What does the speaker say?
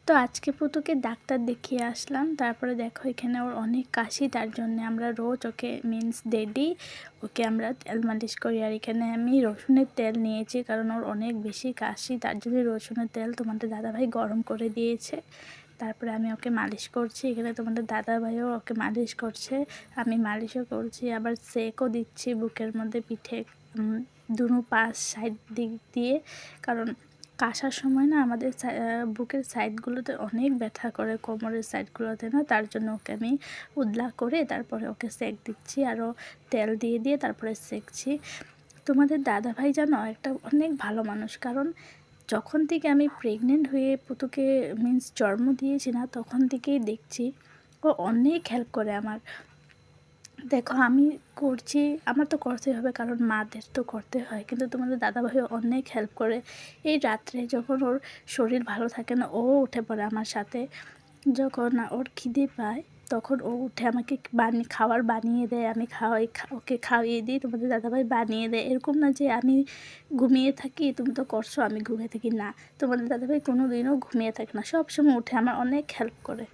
তো আজকে পুতুকে ডাক্তার দেখিয়ে আসলাম। তারপরে দেখো এখানে ওর অনেক কাশি, তার জন্যে আমরা রোজ ওকে ডেইলি ওকে আমরা তেল মালিশ করি। আর এখানে আমি রসুনের তেল নিয়েছি, কারণ ওর অনেক বেশি কাশি, তার জন্য রসুনের তেল তোমাদের দাদাভাই গরম করে দিয়েছে। তারপরে আমি ওকে মালিশ করছি। এখানে তোমাদের দাদাভাইও ওকে মালিশ করছে, আমি মালিশও করছি, আবার সেকও দিচ্ছি বুকের মধ্যে, পিঠে, দুনো পাশ সাইড দিক দিয়ে। কারণ কাশার সময় না আমাদের বুকের সাইডগুলোতে অনেক ব্যথা করে, কোমরের সাইডগুলোতে না, তার জন্য ওকে আমি উদলা করে তারপরে ওকে সেক দিচ্ছি, আরও তেল দিয়ে দিয়ে তারপরে সেকছি। তোমাদের দাদাভাই জানো একটা অনেক ভালো মানুষ, কারণ যখন থেকে আমি প্রেগনেন্ট হয়ে পুতুকে জন্ম দিয়েছি না, তখন থেকেই দেখছি ও অনেক হেল্প করে আমার। দেখো আমি করছি, আমার তো করতেই হবে, কারণ মাদের তো করতে হয়, কিন্তু তোমাদের দাদাভাইও অনেক হেল্প করে। এই রাত্রে যখন ওর শরীর ভালো থাকে না, ও উঠে পড়ে আমার সাথে। যখন ওর খিদে পায় তখন ও উঠে আমাকে খাবার বানিয়ে দেয়, আমি খাওয়াই, ওকে খাইয়ে দিই, তোমাদের দাদাভাই বানিয়ে দেয়। এরকম না যে আমি ঘুমিয়ে থাকি, তুমি তো করছো আমি ঘুমিয়ে থাকি, না, তোমাদের দাদাভাই কোনো দিনও ঘুমিয়ে থাকে না, সবসময় উঠে আমার অনেক হেল্প করে।